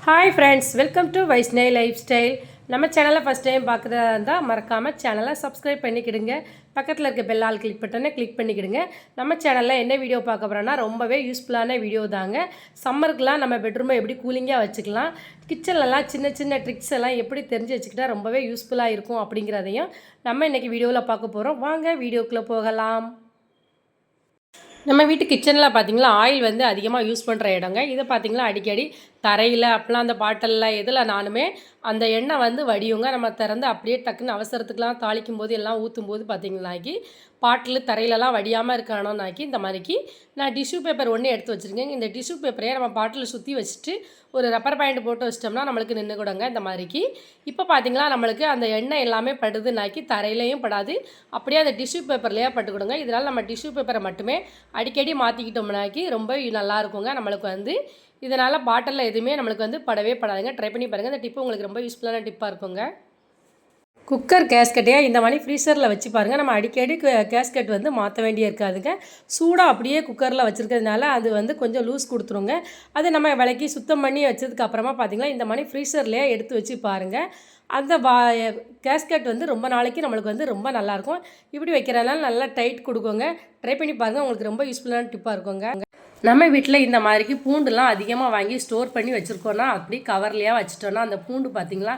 Hi friends, welcome to Vaishnavi life style. நம்ம சேனலை first time பார்க்குறதா இருந்தால் மறக்காமல் சேனலை சப்ஸ்கிரைப் பண்ணிக்கிடுங்க. பக்கத்தில் இருக்க பெல் ஆல் கிளிக் பட்டனை கிளிக் பண்ணிக்கிடுங்க. நம்ம சேனலில் என்ன வீடியோ பார்க்க போகிறோன்னா ரொம்பவே யூஸ்ஃபுல்லான வீடியோ தாங்க. சம்மருக்குலாம் நம்ம பெட்ரூமை எப்படி கூலிங்காக வச்சுக்கலாம், கிச்சன்லலாம் சின்ன சின்ன ட்ரிக்ஸ் எல்லாம் எப்படி தெரிஞ்சு வச்சுக்கிட்டா ரொம்பவே யூஸ்ஃபுல்லாக இருக்கும் அப்படிங்கிறதையும் நம்ம இன்றைக்கி வீடியோவில் பார்க்க போகிறோம். வாங்க வீடியோக்குள்ளே போகலாம். நம்ம வீட்டு கிச்சனில் பார்த்திங்களா ஆயில் வந்து அதிகமாக யூஸ் பண்ணுற இடங்க. இதை பார்த்திங்களா அடிக்கடி தரையில் அப்போலாம் அந்த பாட்டிலில் எதில் நானுமே அந்த எண்ணெய் வந்து வடியுங்க. நம்ம திறந்து அப்படியே டக்குன்னு அவசரத்துக்குலாம் தாளிக்கும் போது எல்லாம் ஊற்றும் போது பார்த்திங்களாக்கி பாட்டில் தரையிலலாம் வடியாமல் இருக்கணும்னாக்கி இந்த மாதிரிக்கு நான் டிஷ்யூ பேப்பர் ஒன்று எடுத்து வச்சுருக்கேங்க. இந்த டிஷ்யூ பேப்பரையே நம்ம பாட்டில் சுற்றி வச்சுட்டு ஒரு ரப்பர் பேண்ட் போட்டு வச்சிட்டோம்னா நம்மளுக்கு நின்று கூடங்க இந்த மாதிரிக்கு. இப்போ பார்த்திங்களா நம்மளுக்கு அந்த எண்ணெய் எல்லாமே படுதுனாக்கி தரையிலையும் படாது, அப்படியே அந்த டிஷ்யூ பேப்பர்லேயே பட்டுக்கிடுங்க. இதனால் நம்ம டிஷ்யூ பேப்பரை மட்டுமே அடிக்கடி மாற்றிக்கிட்டோம்னாக்கி ரொம்ப நல்லாயிருக்குங்க. நம்மளுக்கு வந்து இதனால் பாட்டிலில் எதுவுமே நம்மளுக்கு வந்து படவே படாதுங்க. ட்ரை பண்ணி பாருங்கள். இந்த டிப்பு உங்களுக்கு ரொம்ப யூஸ்ஃபுல்லான டிப்பாக இருக்குங்க. குக்கர் கேஸ்கட்டையாக இந்த மாதிரி ஃப்ரீசரில் வச்சு பாருங்கள். நம்ம அடிக்கடி கேஸ்கட் வந்து மாற்ற வேண்டிய இருக்காதுங்க. சூடாக அப்படியே குக்கரில் வச்சுருக்கிறதுனால அது வந்து கொஞ்சம் லூஸ் கொடுத்துருங்க. அது நம்ம விளக்கி சுத்தம் பண்ணி வச்சதுக்கு அப்புறமா பார்த்திங்கன்னா இந்த மாதிரி ஃப்ரீசர்லேயே எடுத்து வச்சு பாருங்கள். அந்த கேஸ்கட் வந்து ரொம்ப நாளைக்கு நம்மளுக்கு வந்து ரொம்ப நல்லாயிருக்கும். இப்படி வைக்கிறதுனால நல்லா டைட் கொடுக்குங்க. ட்ரை பண்ணி பாருங்கள், உங்களுக்கு ரொம்ப யூஸ்ஃபுல்லான டிப்பாக இருக்குங்க. நம்ம வீட்டில் இந்த மாதிரிக்கு பூண்டுலாம் அதிகமாக வாங்கி ஸ்டோர் பண்ணி வச்சுருக்கோன்னா அப்படி கவர்லையாக வச்சுட்டோன்னா அந்த பூண்டு பார்த்திங்களா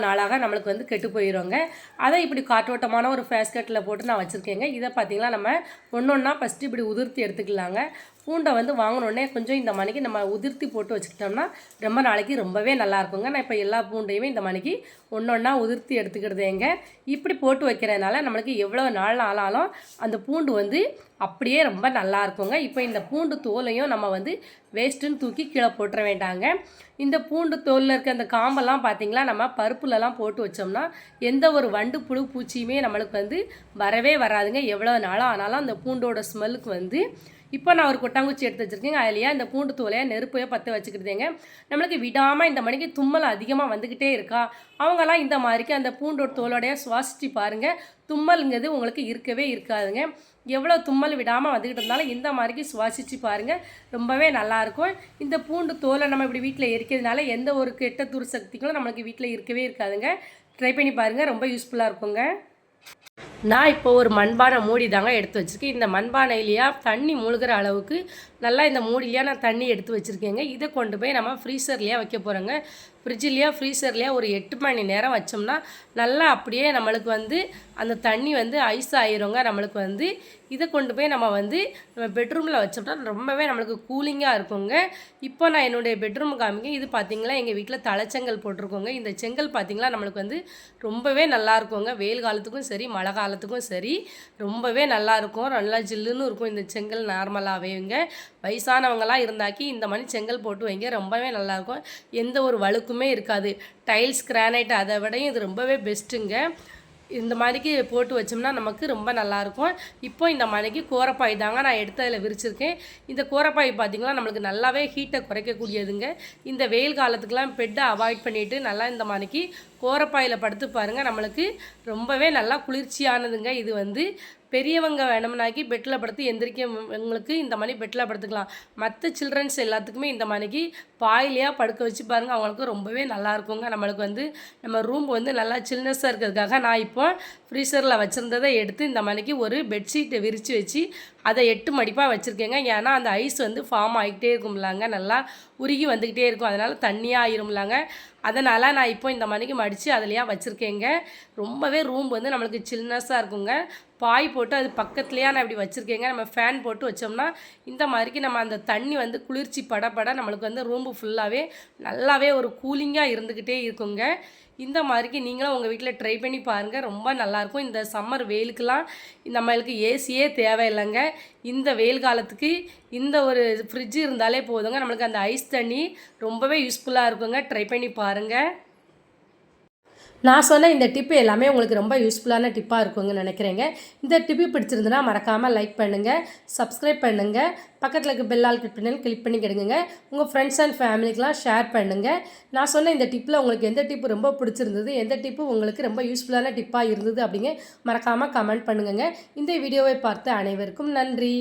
நாளாக நம்மளுக்கு வந்து கெட்டு போயிடுங்க. அதை இப்படி காற்றோட்டமான ஒரு பேஸ்கெட்டில் போட்டு நான் வச்சுருக்கேங்க. இதை பார்த்திங்களா நம்ம ஒன்றா ஃபஸ்ட்டு இப்படி உதிர்த்தி எடுத்துக்கலாங்க. பூண்டை வந்து வாங்கினோடனே கொஞ்சம் இந்த மணிக்கு நம்ம உதிர்த்தி போட்டு வச்சுக்கிட்டோம்னா ரொம்ப நாளைக்கு ரொம்பவே நல்லாயிருக்குங்க. நான் இப்போ எல்லா பூண்டையுமே இந்த மணிக்கு ஒன்றா உதிர்த்தி எடுத்துக்கிடுதேங்க. இப்படி போட்டு வைக்கிறதுனால நம்மளுக்கு எவ்வளோ நாள் ஆனாலும் அந்த பூண்டு வந்து அப்படியே ரொம்ப நல்லா இருக்குங்க. இப்போ இந்த பூண்டு தோலையும் நம்ம வந்து வேஸ்ட்டுன்னு தூக்கி கீழே போட்டுற வேண்டாங்க. இந்த பூண்டு தோலில் இருக்க அந்த காம்பெல்லாம் பார்த்திங்களா நம்ம பருப்புலலாம் போட்டு வச்சோம்னா எந்த ஒரு வண்டு புழு பூச்சியுமே நம்மளுக்கு வந்து வரவே வராதுங்க. எவ்வளோ நாளாக ஆனாலும் அந்த பூண்டோட ஸ்மெல்லுக்கு வந்து இப்போ நான் ஒரு கொட்டாங்குச்சி எடுத்து வச்சுருக்கேங்க. அதுலையா இந்த பூண்டு தோலையாக நெருப்பையோ பற்ற வச்சுக்கிட்டேங்க. நம்மளுக்கு விடாமல் இந்த மணிக்கு தும்மல் அதிகமாக வந்துக்கிட்டே இருக்கா, அவங்கெல்லாம் இந்த மாதிரிக்கு அந்த பூண்டோட தோலோடைய சுவாசித்து பாருங்கள். தும்மலுங்கிறது உங்களுக்கு இருக்கவே இருக்காதுங்க. எவ்வளோ தும்மல் விடாமல் வந்துக்கிட்டு இருந்தாலும் இந்த மாதிரிக்கு சுவாசித்து பாருங்கள், ரொம்பவே நல்லாயிருக்கும். இந்த பூண்டு தோலை நம்ம இப்படி வீட்டில் இருக்கிறதுனால எந்த ஒரு கெட்ட துர்சக்திகளும் நம்மளுக்கு வீட்டில் இருக்கவே இருக்காதுங்க. ட்ரை பண்ணி பாருங்கள், ரொம்ப யூஸ்ஃபுல்லாக இருக்குங்க. நான் இப்போ ஒரு மண்பானை மூடி தாங்க எடுத்து வச்சுருக்கேன். இந்த மண்பானையிலையா தண்ணி மூழ்கிற அளவுக்கு நல்லா இந்த மூடிலையா நான் தண்ணி எடுத்து வச்சுருக்கேங்க. இதை கொண்டு போய் நம்ம ஃப்ரீசர்லையே வைக்க போகிறோங்க. ஃப்ரிட்ஜிலையா ஃப்ரீசர்லையா ஒரு 8 மணி நேரம் வச்சோம்னா நல்லா அப்படியே நம்மளுக்கு வந்து அந்த தண்ணி வந்து ஐஸ் ஆயிருங்க. நம்மளுக்கு வந்து இதை கொண்டு போய் நம்ம வந்து நம்ம பெட்ரூமில் வச்சோம்னா ரொம்பவே நம்மளுக்கு கூலிங்காக இருக்குங்க. இப்போ நான் என்னுடைய பெட்ரூம் காமிங்க. இது பார்த்திங்களா எங்கள் வீட்டில் தலைச்செங்கல் போட்டிருக்கோங்க. இந்த செங்கல் பார்த்திங்களா நம்மளுக்கு வந்து ரொம்பவே நல்லா இருக்குங்க. வெயில் காலத்துக்கும் சரி மழை காலத்துக்கும் சரி ரொம்பவே நல்லாயிருக்கும். நல்லா ஜில்லுன்னு இருக்கும் இந்த செங்கல். நார்மலாகவேங்க வயசானவங்களாம் இருந்தாக்கி இந்த மாதிரி செங்கல் போட்டு வைங்க, ரொம்பவே நல்லாயிருக்கும். எந்த ஒரு வழுக்குமே இருக்காது. டைல்ஸ் கிரானைட் அதை விடையும் இது ரொம்பவே பெஸ்ட்டுங்க. இந்த மாதிரிக்கு போட்டு வச்சோம்னா நமக்கு ரொம்ப நல்லாயிருக்கும். இப்போ இந்த மாதிரிக்கு கோரப்பாய் தாங்க நான் எடுத்து அதில் விரிச்சிருக்கேன். இந்த கோரப்பாய் பார்த்திங்கன்னா நம்மளுக்கு நல்லாவே ஹீட்டை குறைக்கக்கூடியதுங்க. இந்த வெயில் காலத்துக்கெலாம் பெட்டை அவாய்ட் பண்ணிவிட்டு நல்லா இந்த மாதிரிக்கு கோரப்பாயில் படுத்து பாருங்கள், நம்மளுக்கு ரொம்பவே நல்லா குளிர்ச்சியானதுங்க. இது வந்து பெரியவங்க வேணும்னாக்கி பெட்டில் படுத்து எந்திரிக்கவங்களுக்கு இந்த மாதிரி பெட்டில் படுத்துக்கலாம். மற்ற சில்ட்ரன்ஸ் எல்லாத்துக்குமே இந்த மாதிரிக்கு பாயிலையாக படுக்க வச்சு பாருங்கள், அவங்களுக்கு ரொம்பவே நல்லாயிருக்குங்க. நம்மளுக்கு வந்து நம்ம ரூம் வந்து நல்லா சில்னஸாக இருக்கிறதுக்காக நான் இப்போ ஃப்ரீசரில் வச்சுருந்ததை எடுத்து இந்த மாதிரிக்கு ஒரு பெட்ஷீட்டை விரித்து வச்சு அதை 8 மடிப்பாக வச்சுருக்கேங்க. ஏன்னா அந்த ஐஸ் வந்து ஃபார்ம் ஆகிக்கிட்டே இருக்கும்லாங்க, நல்லா உருகி வந்துக்கிட்டே இருக்கும், அதனால் தண்ணியாக ஆயிரும்லாங்க. அதனால் நான் இப்போ இந்த மாதிரிக்கு மடித்து அதிலையா வச்சுருக்கேங்க. ரொம்பவே ரூம் வந்து நம்மளுக்கு சில்னஸாக இருக்குங்க. பாய் போட்டு அது பக்கத்துலேயே நான் இப்படி வச்சுருக்கேங்க. நம்ம ஃபேன் போட்டு வச்சோம்னா இந்த மாதிரிக்கு நம்ம அந்த தண்ணி வந்து குளிர்ச்சி படப்பட நம்மளுக்கு வந்து ரூம்பு ஃபுல்லாகவே நல்லாவே ஒரு கூலிங்காக இருந்துக்கிட்டே இருக்குங்க. இந்த மாதிரிக்கு நீங்களும் உங்கள் வீட்டில் ட்ரை பண்ணி பாருங்கள், ரொம்ப நல்லாயிருக்கும். இந்த சம்மர் வெயிலுக்கெலாம் நம்மளுக்கு ஏசியே தேவையில்லைங்க. இந்த வெயில் காலத்துக்கு இந்த ஒரு ஃப்ரிட்ஜ் இருந்தாலே போதுங்க, நம்மளுக்கு அந்த ஐஸ் தண்ணி ரொம்பவே யூஸ்ஃபுல்லாக இருக்குங்க. ட்ரை பண்ணி பாருங்கள். நான் சொன்ன இந்த டிப்பு எல்லாமே உங்களுக்கு ரொம்ப யூஸ்ஃபுல்லான டிப்பாக இருக்குங்கன்னு நினைக்கிறேங்க. இந்த டிப்பு பிடிச்சிருந்துன்னா மறக்காமல் லைக் பண்ணுங்கள், சப்ஸ்கிரைப் பண்ணுங்கள், பக்கத்தில் இருக்க பெல் ஆல் கிளிக் பண்ணி கிடுங்க. உங்கள் ஃப்ரெண்ட்ஸ் அண்ட் ஃபேமிலிக்கெலாம் ஷேர் பண்ணுங்கள். நான் சொன்ன இந்த டிப்பில் உங்களுக்கு எந்த டிப்பு ரொம்ப பிடிச்சிருந்தது, எந்த டிப்பு உங்களுக்கு ரொம்ப யூஸ்ஃபுல்லான டிப்பாக இருந்தது அப்படிங்க மறக்காமல் கமெண்ட் பண்ணுங்கள். இந்த வீடியோவை பார்த்த அனைவருக்கும் நன்றி.